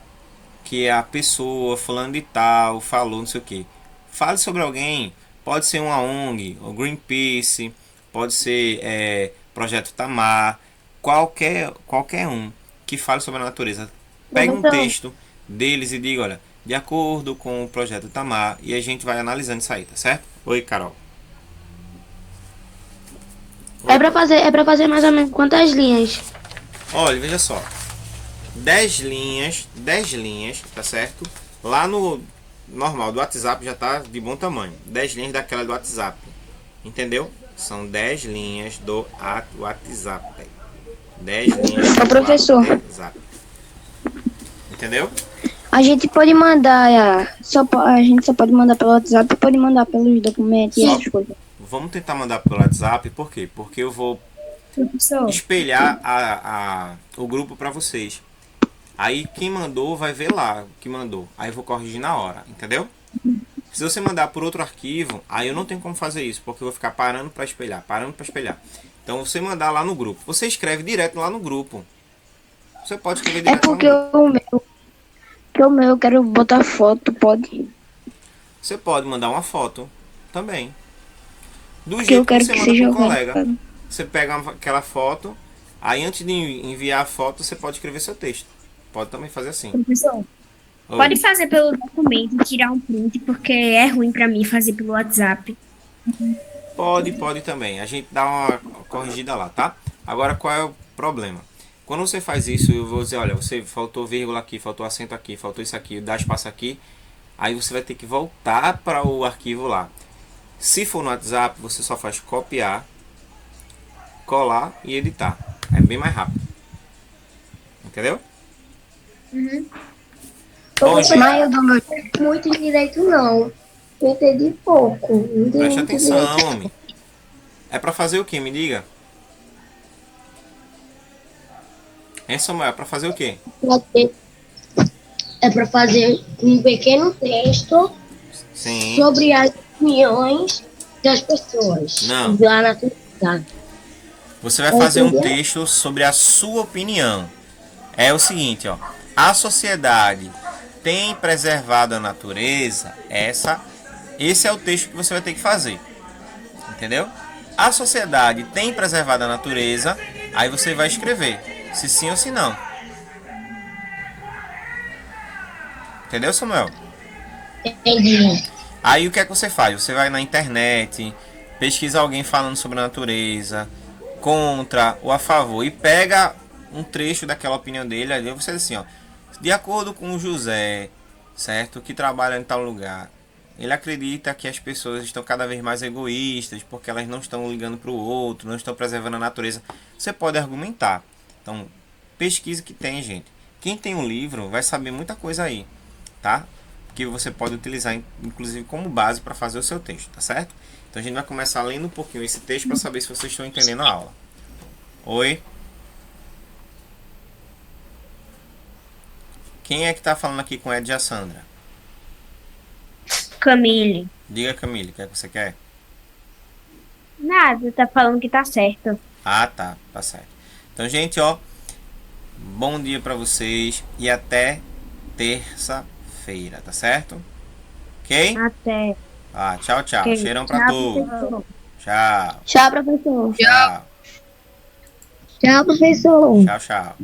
que a pessoa fulano de tal falou não sei o que. Fale sobre alguém, pode ser uma ONG, o Greenpeace, pode ser Projeto Tamar, qualquer um que fale sobre a natureza. Pega um texto deles e diga, olha, de acordo com o Projeto Tamar, e a gente vai analisando isso aí, tá certo? Oi, Carol.
É pra fazer mais ou menos quantas linhas?
Olha, veja só. 10 linhas, tá certo? Lá no normal do WhatsApp já tá de bom tamanho. 10 linhas daquela do WhatsApp. Entendeu? São 10 linhas do WhatsApp. 10 linhas
Ô, professor.
do WhatsApp. Entendeu?
A gente pode mandar, a gente só pode mandar pelo WhatsApp, pode mandar pelos documentos e essas coisas.
Vamos tentar mandar pelo WhatsApp, por quê? Porque eu vou
Professor,
espelhar o grupo para vocês. Aí quem mandou vai ver lá o que mandou. Aí eu vou corrigir na hora, entendeu? Se você mandar por outro arquivo, aí eu não tenho como fazer isso, porque eu vou ficar parando para espelhar. Então você mandar lá no grupo. Você escreve direto lá no grupo. Você pode escrever
É
direto lá no
porque
grupo.
o meu eu quero botar foto, pode?
Você pode mandar uma foto também. Do
Porque eu
jeito que
quero
você
que
manda
seja
pro colega.
organizado.
Você pega aquela foto, aí antes de enviar a foto, você pode escrever seu texto. Pode também fazer assim.
professor,
Oi.
pode fazer pelo documento e tirar um print, porque é ruim pra mim fazer pelo WhatsApp.
Pode também. A gente dá uma corrigida lá, tá? Agora, qual é o problema? Quando você faz isso, eu vou dizer, olha, você faltou vírgula aqui, faltou acento aqui, faltou isso aqui, dá espaço aqui. Aí você vai ter que voltar para o arquivo lá. Se for no WhatsApp, você só faz copiar, colar e editar. É bem mais rápido. Entendeu? Bom, gente,
Mas eu dou meu...
Muito direito não. Eu entendi pouco. Não entendi
preste
muito
atenção,
direito.
homem. É para fazer o que? Me diga. Hein, Samuel? É para fazer o quê?
É para fazer um pequeno texto
Sim.
sobre as opiniões das pessoas.
Não.
Da natureza.
Você vai fazer um texto sobre a sua opinião. É o seguinte, ó. A sociedade tem preservado a natureza? Esse é o texto que você vai ter que fazer. Entendeu? A sociedade tem preservado a natureza? Aí você vai escrever se sim ou se não. Entendeu, Samuel?
Entendi.
Aí o que é que você faz? Você vai na internet, pesquisa alguém falando sobre a natureza, contra ou a favor, e pega um trecho daquela opinião dele. Aí você diz assim, ó, de acordo com o José, certo, que trabalha em tal lugar, ele acredita que as pessoas estão cada vez mais egoístas, porque elas não estão ligando para o outro, não estão preservando a natureza. Você pode argumentar. Então, pesquisa que tem, gente. Quem tem um livro vai saber muita coisa aí, tá? Que você pode utilizar, inclusive, como base para fazer o seu texto, tá certo? Então, a gente vai começar lendo um pouquinho esse texto para saber se vocês estão entendendo a aula. Oi? Quem é que está falando aqui com Ed e a Sandra?
Camille.
Diga, Camille, o que é que você quer?
Nada, tá falando que tá certo.
Ah, tá certo. Então, gente, ó, bom dia para vocês e até terça-feira, tá certo? Ok?
Até.
Tchau, tchau.
Ok,
Cheirão para
tchau,
todos.
professor.
Tchau.
Tchau, professor.
Tchau.
Tchau, professor.
Tchau, tchau.